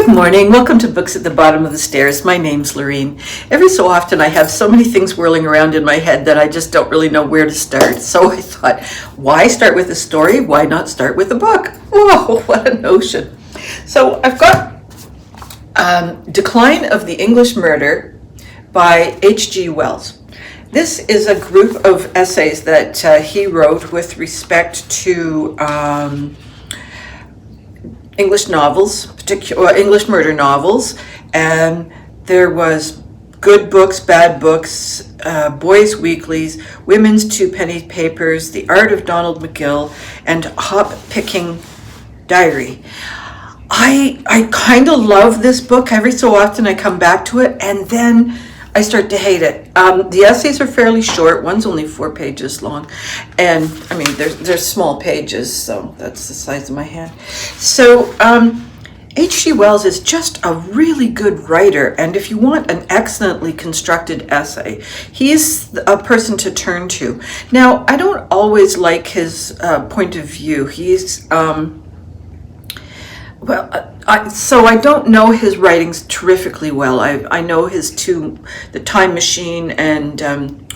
Good morning. Welcome to Books at the Bottom of the Stairs. My name's Lorene. Every so often I have so many things whirling around in my head that I just don't really know where to start. So I thought, why start with a story? Why not start with a book? Whoa, what a notion. So I've got Decline of the English Murder by H.G. Wells. This is a group of essays that he wrote with respect to English novels, particular English murder novels, and there was good books, bad books, boys' weeklies, women's two-penny papers, The Art of Donald McGill, and Hop-Picking Diary. I kind of love this book. Every so often I come back to it, and then I start to hate it. The essays are fairly short. One's only 4 pages long. And I mean, they're small pages, so that's the size of my hand. So H.G. Wells is just a really good writer. And if you want an excellently constructed essay, he's a person to turn to. Now, I don't always like his point of view. He's... so I don't know his writings terrifically well. I know his two, The Time Machine and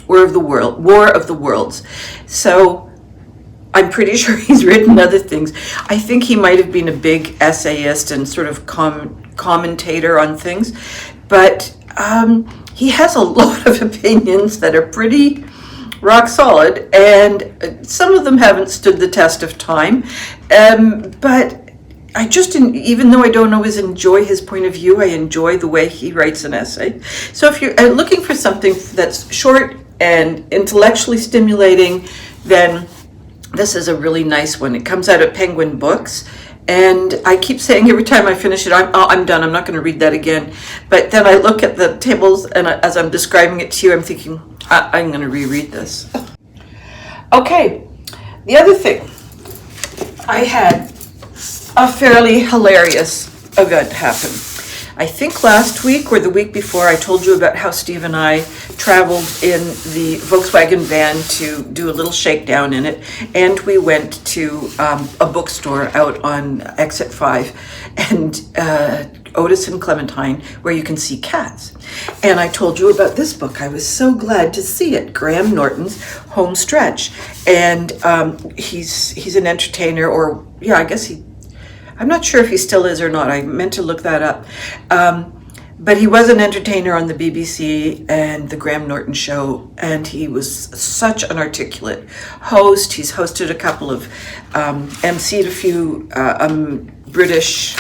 War of the Worlds. So I'm pretty sure he's written other things. I think he might have been a big essayist and sort of commentator on things, but he has a lot of opinions that are pretty rock solid, and some of them haven't stood the test of time, but I just, even though I don't always enjoy his point of view, I enjoy the way he writes an essay. So if you're looking for something that's short and intellectually stimulating, then this is a really nice one. It comes out of Penguin Books, and I keep saying every time I finish it, I'm done, I'm not going to read that again. But then I look at the tables, and as I'm describing it to you, I'm thinking, I'm going to reread this. Okay, the other thing, I had a fairly hilarious event happened. I think last week or the week before I told you about how Steve and I traveled in the Volkswagen van to do a little shakedown in it, and we went to a bookstore out on Exit 5 and Otis and Clementine, where you can see cats. And I told you about this book. I was so glad to see it, Graham Norton's Home Stretch. And he's an entertainer, or yeah, I guess I'm not sure if he still is or not. I meant to look that up. But he was an entertainer on the BBC and the Graham Norton show, and he was such an articulate host. He's hosted a couple of, emceed a few British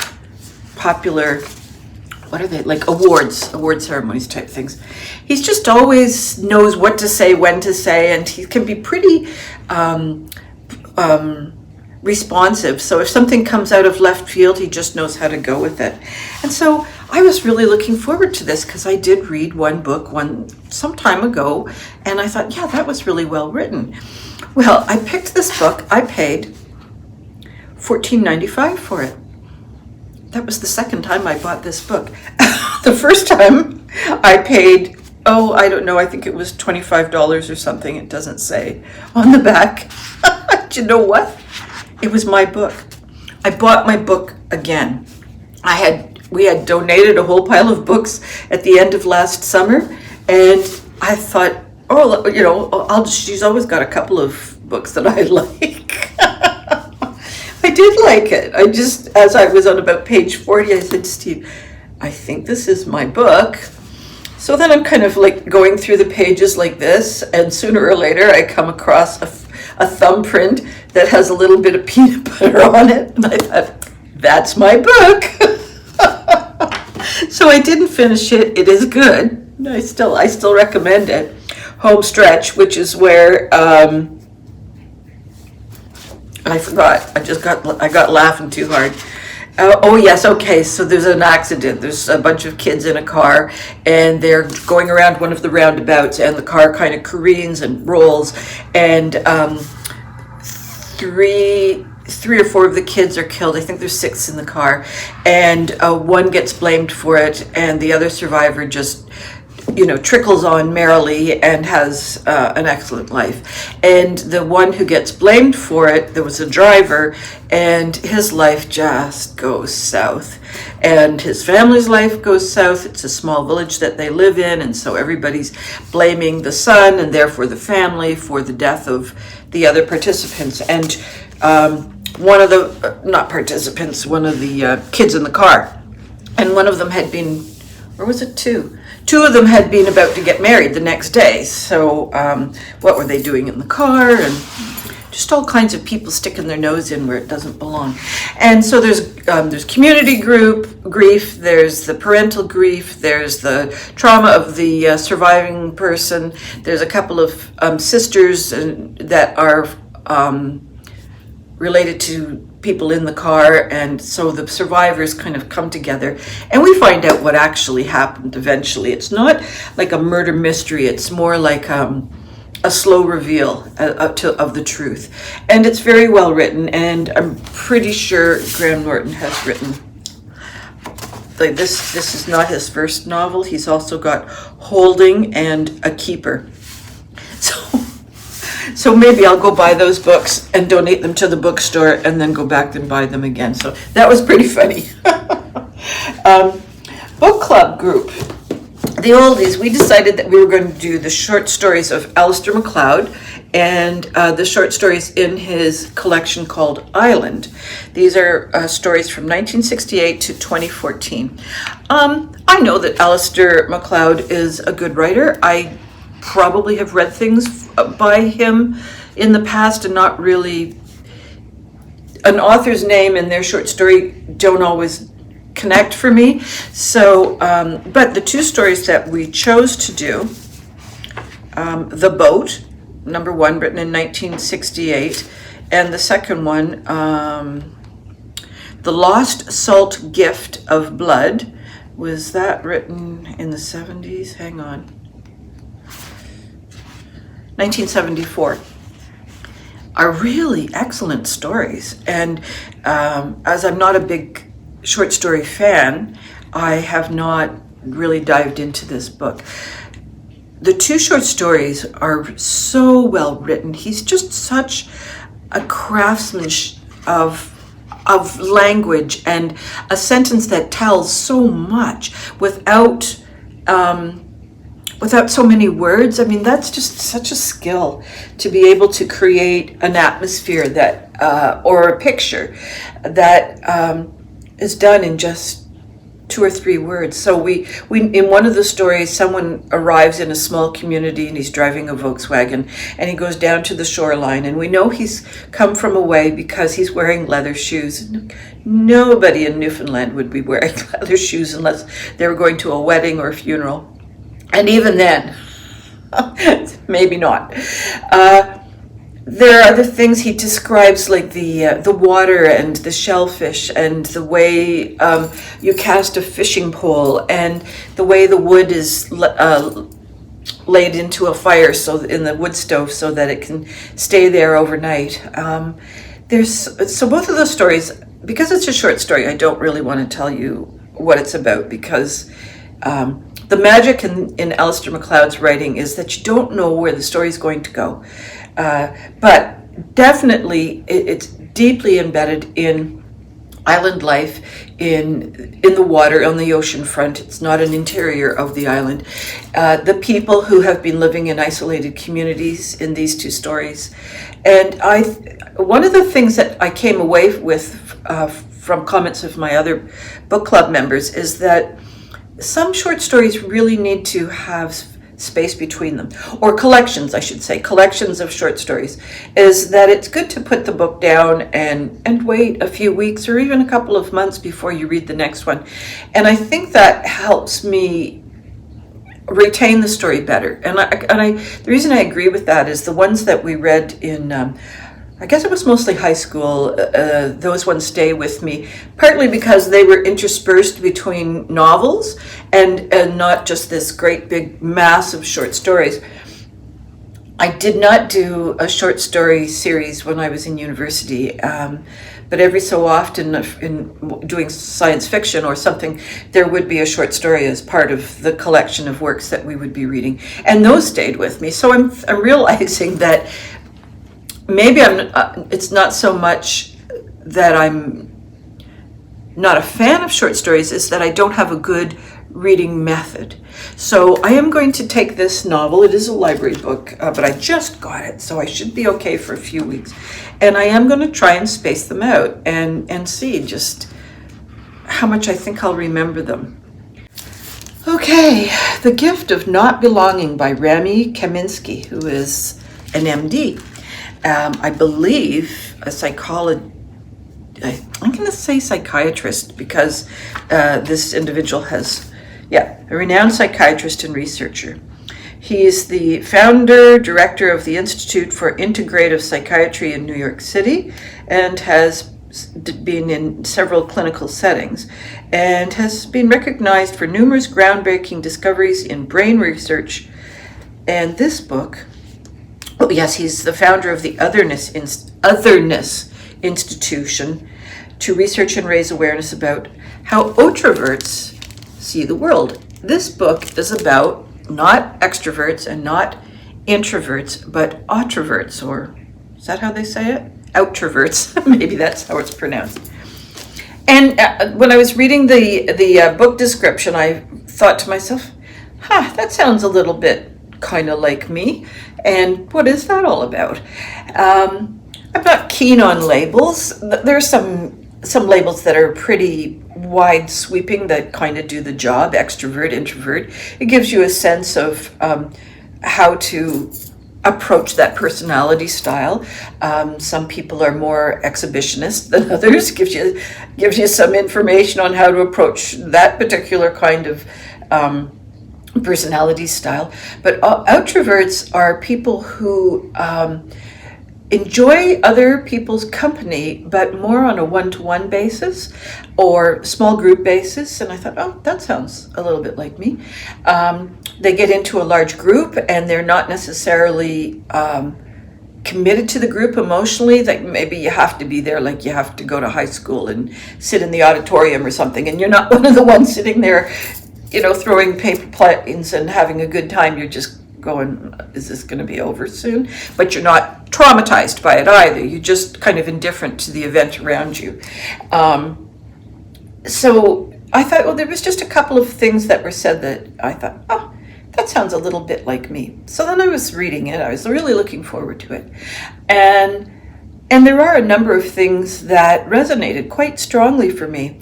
popular, what are they, like award ceremonies type things. He's just always knows what to say, when to say, and he can be pretty responsive. So if something comes out of left field, he just knows how to go with it. And so I was really looking forward to this because I did read one book some time ago, and I thought, yeah, that was really well written. Well, I picked this book. I paid $14.95 for it. That was the second time I bought this book. The first time I paid, I don't know, I think it was $25 or something. It doesn't say on the back. Do you know what? It was my book. I bought my book again. We had donated a whole pile of books at the end of last summer, and I thought, she's always got a couple of books that I like. I did like it. As I was on about page 40, I said to Steve, I think this is my book. So then I'm kind of like going through the pages like this, and sooner or later I come across a thumbprint that has a little bit of peanut butter on it, and I thought, that's my book. So I didn't finish it. It is good. I still recommend it. Home Stretch, which is where I forgot. I got laughing too hard. Yes, okay, so there's an accident. There's a bunch of kids in a car, and they're going around one of the roundabouts, and the car kind of careens and rolls, and three or four of the kids are killed. I think there's 6 in the car, and one gets blamed for it, and the other survivor just trickles on merrily and has an excellent life. And the one who gets blamed for it, there was a driver, and his life just goes south. And his family's life goes south. It's a small village that they live in, and so everybody's blaming the son and therefore the family for the death of the other participants. And one of the, not participants, one of the kids in the car, and one of them had been, or was it two? Two of them had been about to get married the next day. So what were they doing in the car? And just all kinds of people sticking their nose in where it doesn't belong. And so there's community grief, there's the parental grief, there's the trauma of the surviving person. There's a couple of sisters that are related to people in the car, and so the survivors kind of come together and we find out what actually happened eventually. It's not like a murder mystery, it's more like a slow reveal of the truth. And it's very well written, and I'm pretty sure Graham Norton has written, like this is not his first novel. He's also got Holding and A Keeper. So maybe I'll go buy those books and donate them to the bookstore and then go back and buy them again. So that was pretty funny. Book club group. The oldies, we decided that we were going to do the short stories of Alastair McLeod and the short stories in his collection called Island. These are stories from 1968 to 2014. I know that Alastair McLeod is a good writer. I probably have read things by him in the past, and not really, an author's name and their short story don't always connect for me. So but the two stories that we chose to do, The Boat, number one, written in 1968, and the second one, The Lost Salt Gift of Blood, was that written in the 70s? Hang on. 1974, are really excellent stories. And as I'm not a big short story fan, I have not really dived into this book. The two short stories are so well written. He's just such a craftsman of language, and a sentence that tells so much without so many words. I mean, that's just such a skill, to be able to create an atmosphere that, or a picture that is done in just 2 or 3 words. So we in one of the stories, someone arrives in a small community and he's driving a Volkswagen, and he goes down to the shoreline, and we know he's come from away because he's wearing leather shoes. Nobody in Newfoundland would be wearing leather shoes unless they were going to a wedding or a funeral. And even then, maybe not. There are other things he describes, like the water and the shellfish, and the way you cast a fishing pole, and the way the wood is laid into a fire, so in the wood stove, so that it can stay there overnight. So both of those stories, because it's a short story, I don't really want to tell you what it's about, because the magic in Alastair McLeod's writing is that you don't know where the story is going to go. But definitely it's deeply embedded in island life, in the water, on the ocean front. It's not an interior of the island. The people who have been living in isolated communities in these two stories. And one of the things that I came away with from comments of my other book club members is that some short stories really need to have space between them, or collections, I should say, collections of short stories, is that it's good to put the book down and wait a few weeks or even a couple of months before you read the next one. And I think that helps me retain the story better. And the reason I agree with that is the ones that we read in I guess it was mostly high school, those ones stay with me, partly because they were interspersed between novels and not just this great big mass of short stories. I did not do a short story series when I was in university, but every so often in doing science fiction or something, there would be a short story as part of the collection of works that we would be reading. And those stayed with me. So I'm realizing that maybe it's not so much that I'm not a fan of short stories, is that I don't have a good reading method. So I am going to take this novel. It is a library book, but I just got it, so I should be okay for a few weeks. And I am going to try and space them out and see just how much I think I'll remember them. Okay, The Gift of Not Belonging by Rami Kaminski, who is an MD. I believe a psychologist. I'm going to say psychiatrist because this individual has, a renowned psychiatrist and researcher. He is the founder, director of the Institute for Integrative Psychiatry in New York City, and has been in several clinical settings, and has been recognized for numerous groundbreaking discoveries in brain research. And this book, he's the founder of the Otherness Institution to research and raise awareness about how outraverts see the world. This book is about not extroverts and not introverts, but outraverts, or is that how they say it? Outraverts, maybe that's how it's pronounced. And when I was reading the book description, I thought to myself, that sounds a little bit kind of like me. And what is that all about? I'm not keen on labels. There's some labels that are pretty wide sweeping that kind of do the job, extrovert, introvert. It gives you a sense of how to approach that personality style. Some people are more exhibitionist than others. Gives you some information on how to approach that particular kind of personality style. But outraverts are people who enjoy other people's company, but more on a one-to-one basis or small group basis. And I thought, that sounds a little bit like me. They get into a large group and they're not necessarily committed to the group emotionally. Like maybe you have to be there, like you have to go to high school and sit in the auditorium or something, and you're not one of the ones sitting there, throwing paper planes and having a good time. You're just going, is this going to be over soon? But you're not traumatized by it either. You're just kind of indifferent to the event around you. So I thought, there was just a couple of things that were said that I thought, that sounds a little bit like me. So then I was reading it. I was really looking forward to it. And there are a number of things that resonated quite strongly for me.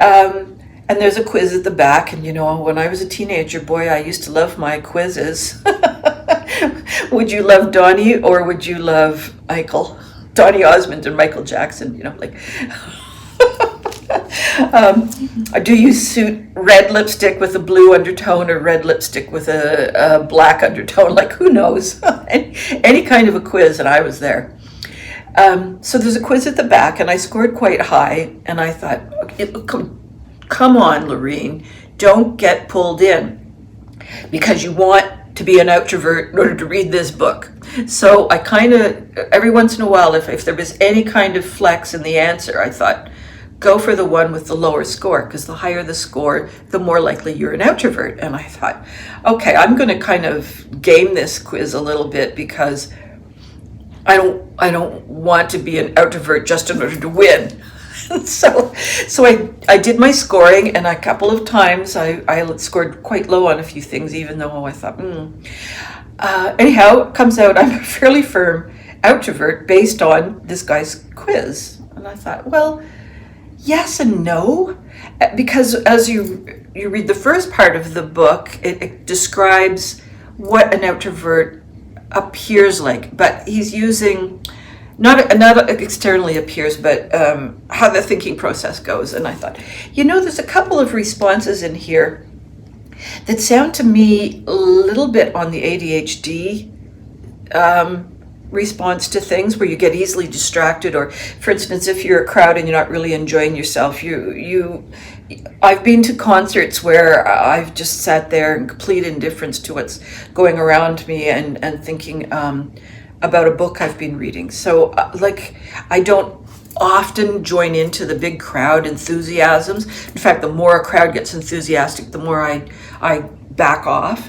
And there's a quiz at the back, and when I was a teenager, boy, I used to love my quizzes. Would you love Donnie or would you love Michael? Donnie Osmond and Michael Jackson, do you suit red lipstick with a blue undertone or red lipstick with a black undertone? Like, who knows? Any kind of a quiz, and I was there. So there's a quiz at the back, and I scored quite high, and I thought, come on, Lorene, don't get pulled in because you want to be an outrovert in order to read this book. So I kind of, every once in a while, if there was any kind of flex in the answer, I thought, go for the one with the lower score, because the higher the score, the more likely you're an outrovert. And I thought, okay, I'm going to kind of game this quiz a little bit because I don't want to be an outrovert just in order to win. So I did my scoring, and a couple of times I scored quite low on a few things, even though I thought, anyhow, it comes out I'm a fairly firm outrovert based on this guy's quiz. And I thought, well, yes and no, because as you read the first part of the book, it describes what an outrovert appears like, but he's using not externally appears, but how the thinking process goes. And I thought, there's a couple of responses in here that sound to me a little bit on the ADHD response to things, where you get easily distracted, or for instance, if you're a crowd and you're not really enjoying yourself, I've been to concerts where I've just sat there in complete indifference to what's going around me and thinking about a book I've been reading. So I don't often join into the big crowd enthusiasms. In fact, the more a crowd gets enthusiastic, the more I back off.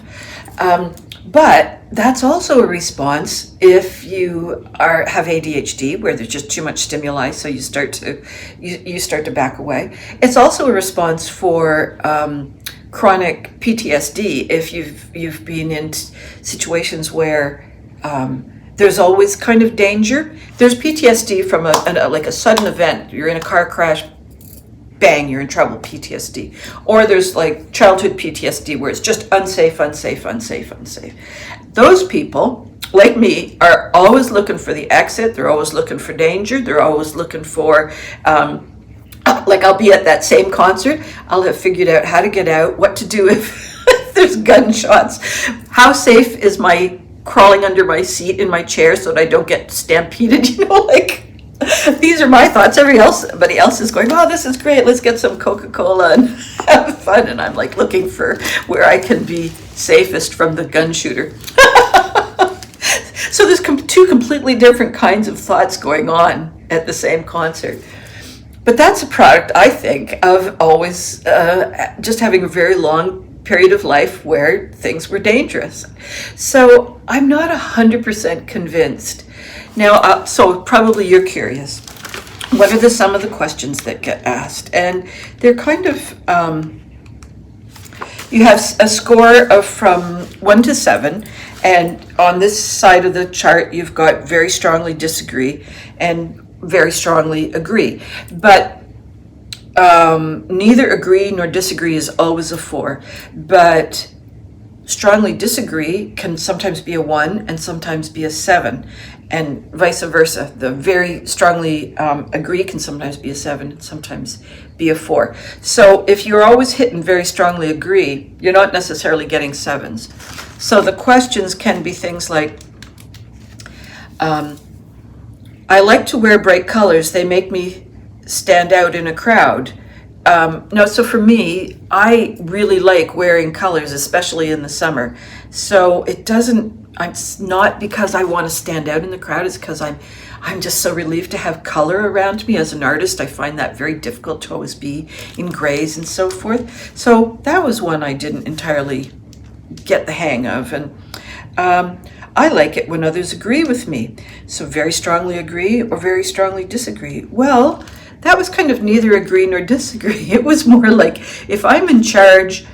But that's also a response if you have ADHD, where there's just too much stimuli, so you start to back away. It's also a response for chronic PTSD, if you've been in situations where there's always kind of danger. There's PTSD from like a sudden event. You're in a car crash, bang, you're in trouble, PTSD. Or there's like childhood PTSD where it's just unsafe. Those people, like me, are always looking for the exit. They're always looking for danger. They're always looking for, like I'll be at that same concert. I'll have figured out how to get out, what to do if there's gunshots. How safe is my crawling under my seat in my chair so that I don't get stampeded, like these are my thoughts. Everybody else is going, oh, this is great, let's get some Coca-Cola and have fun, and I'm like looking for where I can be safest from the gun shooter. So there's two completely different kinds of thoughts going on at the same concert. But that's a product, I think, of always just having a very long period of life where things were dangerous. So I'm not 100% convinced. Now, so probably you're curious, what are some of the questions that get asked? And they're kind of, you have a score of from 1 to 7, and on this side of the chart, you've got very strongly disagree and very strongly agree. But neither agree nor disagree is always a 4, but strongly disagree can sometimes be a 1 and sometimes be a 7, and vice versa. The very strongly agree can sometimes be a 7 and sometimes be a 4. So if you're always hitting very strongly agree, you're not necessarily getting 7s. So the questions can be things like, I like to wear bright colors. They make me stand out in a crowd. No, so for me, I really like wearing colors, especially in the summer. So it's not because I want to stand out in the crowd, it's because I'm just so relieved to have color around me. As an artist, I find that very difficult to always be in grays and so forth. So that was one I didn't entirely get the hang of. And I like it when others agree with me. So very strongly agree or very strongly disagree. Well, that was kind of neither agree nor disagree. It was more like, if I'm in charge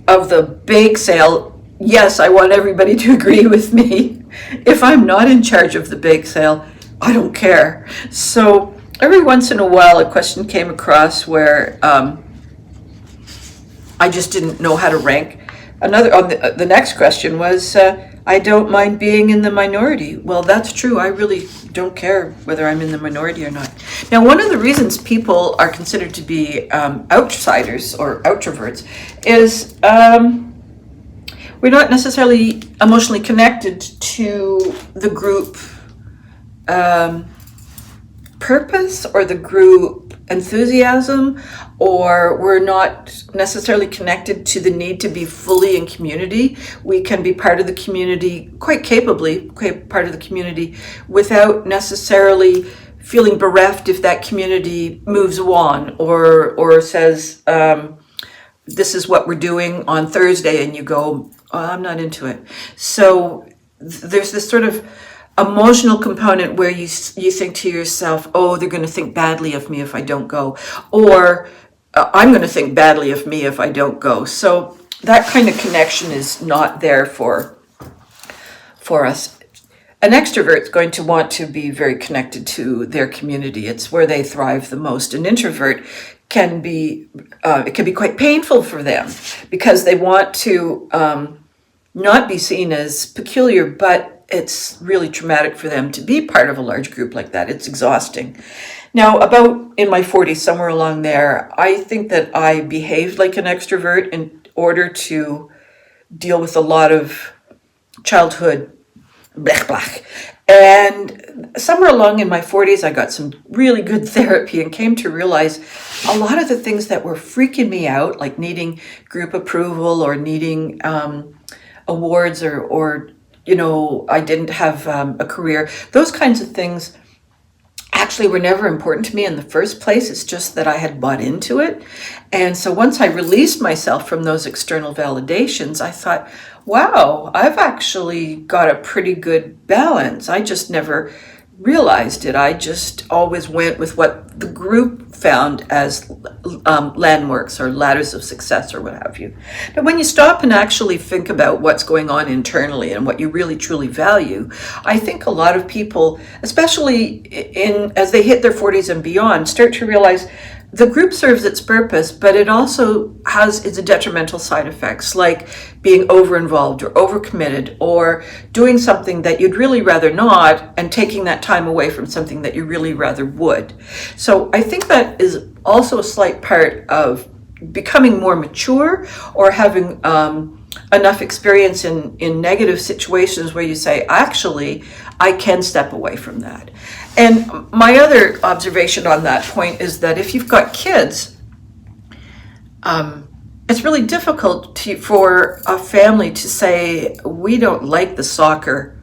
of the bake sale, yes, I want everybody to agree with me. If I'm not in charge of the bake sale, I don't care. So every once in a while, a question came across where I just didn't know how to rank. The next question was, I don't mind being in the minority. Well, that's true. I really don't care whether I'm in the minority or not. Now, one of the reasons people are considered to be outsiders or outraverts is we're not necessarily emotionally connected to the group purpose or the group enthusiasm, or we're not necessarily connected to the need to be fully in community. We can be part of the community, quite capably part of the community, without necessarily feeling bereft if that community moves on or says, this is what we're doing on Thursday, and you go, oh, I'm not into it. So there's this sort of emotional component where you think to yourself, oh, they're going to think badly of me if I don't go, or I'm going to think badly of me if I don't go. So that kind of connection is not there for us. An extrovert is going to want to be very connected to their community. It's where they thrive the most. An introvert can be quite painful for them because they want to not be seen as peculiar, but it's really traumatic for them to be part of a large group like that. It's exhausting. Now, about in my 40s, somewhere along there, I think that I behaved like an extrovert in order to deal with a lot of childhood blech. And somewhere along in my 40s, I got some really good therapy and came to realize a lot of the things that were freaking me out, like needing group approval or needing awards or I didn't have a career. Those kinds of things actually were never important to me in the first place. It's just that I had bought into it. And so once I released myself from those external validations, I thought, wow, I've actually got a pretty good balance. I just never realized it. I just always went with what the group found as landmarks or ladders of success or what have you. But when you stop and actually think about what's going on internally and what you really truly value, I think a lot of people, especially as they hit their 40s and beyond, start to realize the group serves its purpose, but it also has its detrimental side effects, like being over-involved or over-committed or doing something that you'd really rather not and taking that time away from something that you really rather would. So I think that is also a slight part of becoming more mature or having enough experience in negative situations where you say, actually, I can step away from that. And my other observation on that point is that if you've got kids, it's really difficult for a family to say, we don't like the soccer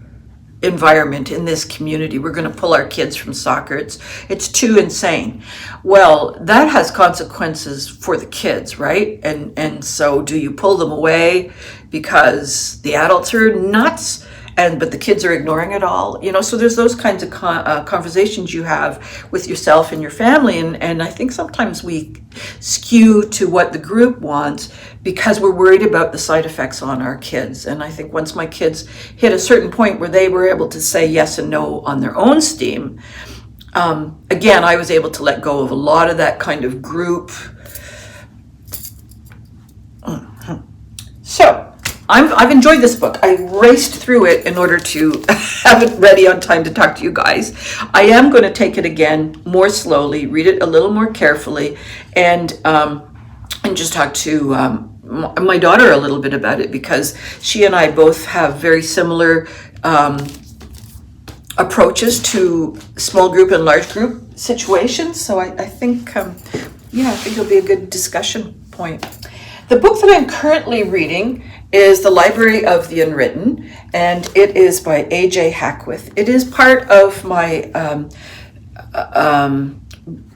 environment in this community. We're going to pull our kids from soccer. It's too insane. Well, that has consequences for the kids, right? And so do you pull them away because the adults are nuts? But the kids are ignoring it all, so there's those kinds of conversations you have with yourself and your family. And I think sometimes we skew to what the group wants because we're worried about the side effects on our kids. And I think once my kids hit a certain point where they were able to say yes and no on their own steam, again, I was able to let go of a lot of that kind of group. So, I've enjoyed this book. I raced through it in order to have it ready on time to talk to you guys. I am going to take it again more slowly, read it a little more carefully, and just talk to my daughter a little bit about it, because she and I both have very similar approaches to small group and large group situations. So I think, I think it'll be a good discussion point. The book that I'm currently reading is The Library of the Unwritten, and it is by A.J. Hackwith. It is part of my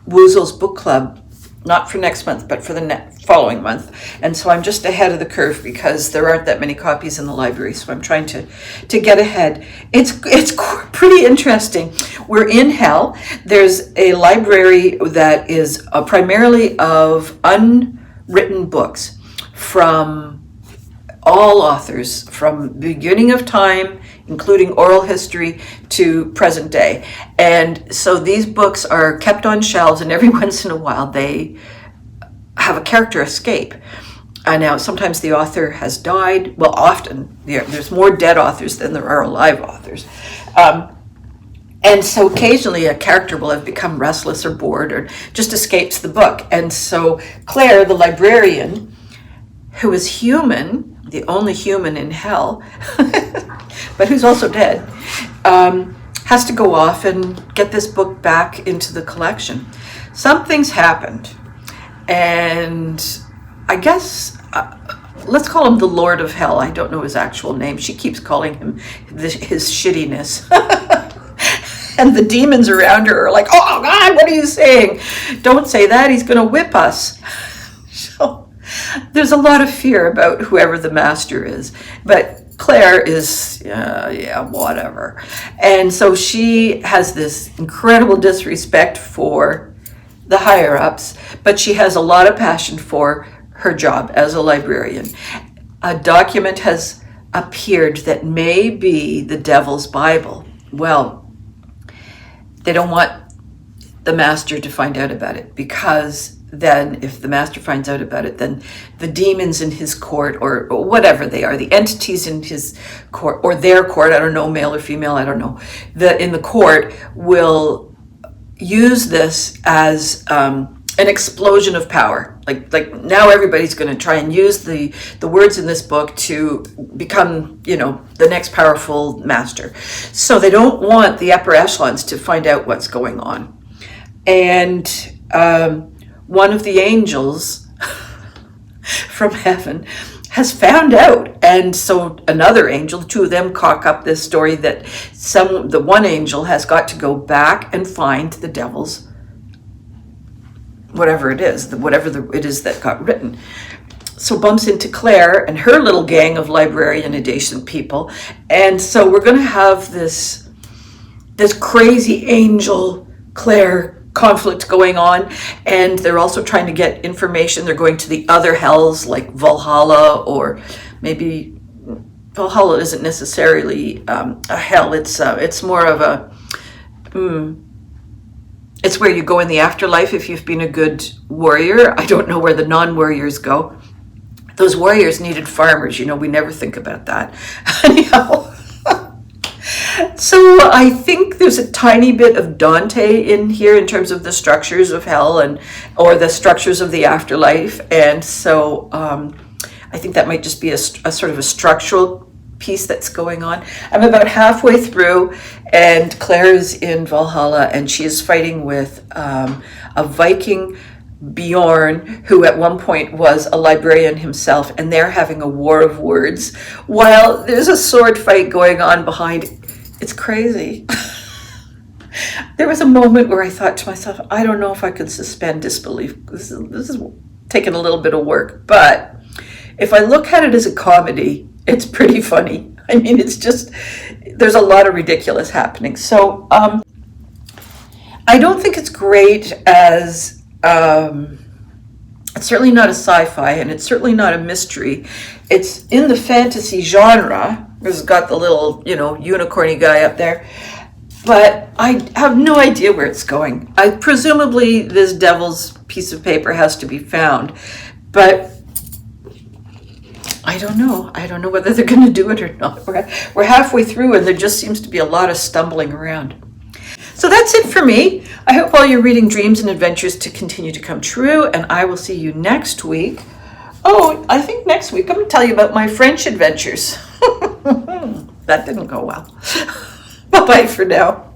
Woozles book club, not for next month, but for the following month. And so I'm just ahead of the curve because there aren't that many copies in the library, so I'm trying to get ahead. It's pretty interesting. We're in hell. There's a library that is primarily of unwritten books from all authors from beginning of time, including oral history, to present day. And so these books are kept on shelves, and every once in a while they have a character escape. Now, sometimes the author has died. Well, often there's more dead authors than there are alive authors. And so occasionally a character will have become restless or bored or just escapes the book. And so Claire, the librarian, who is human, the only human in hell, but who's also dead, has to go off and get this book back into the collection. Something's happened, and I guess, let's call him the Lord of Hell. I don't know his actual name. She keeps calling him his shittiness. And the demons around her are like, oh God, what are you saying? Don't say that, he's going to whip us. So there's a lot of fear about whoever the master is. But Claire is, whatever. And so she has this incredible disrespect for the higher-ups, but she has a lot of passion for her job as a librarian. A document has appeared that may be the Devil's Bible. Well, they don't want the master to find out about it, because then if the master finds out about it, then the demons in his court, or whatever they are, the entities in his court, or their court, I don't know, male or female, I don't know, in the court will use this as an explosion of power. Like now everybody's going to try and use the words in this book to become, the next powerful master. So they don't want the upper echelons to find out what's going on. And one of the angels from heaven has found out. And so another angel, the two of them cock up this story that the one angel has got to go back and find the devil's, whatever it is, it is that got written. So bumps into Claire and her little gang of librarian adjacent people. And so we're going to have this crazy angel Claire conflict going on, and they're also trying to get information. They're going to the other hells like Valhalla, or maybe Valhalla isn't necessarily a hell. It's more of a it's where you go in the afterlife if you've been a good warrior. I don't know where the non-warriors go. Those warriors needed farmers, we never think about that. Anyhow, so I think there's a tiny bit of Dante in here in terms of the structures of hell or the structures of the afterlife. And so I think that might just be a sort of a structural piece that's going on. I'm about halfway through, and Claire is in Valhalla, and she is fighting with a Viking, Bjorn, who at one point was a librarian himself, and they're having a war of words while there's a sword fight going on behind. It's crazy. There was a moment where I thought to myself, I don't know if I could suspend disbelief. This is taking a little bit of work, but if I look at it as a comedy, it's pretty funny. I mean, it's just, there's a lot of ridiculous happening. So I don't think it's great as, it's certainly not a sci-fi, and it's certainly not a mystery. It's in the fantasy genre. It's got the little, unicorny guy up there. But I have no idea where it's going. Presumably this devil's piece of paper has to be found. But I don't know. I don't know whether they're going to do it or not. We're halfway through, and there just seems to be a lot of stumbling around. So that's it for me. I hope all your reading dreams and adventures to continue to come true, and I will see you next week. Oh, I think next week I'm going to tell you about my French adventures. That didn't go well. Bye-bye for now.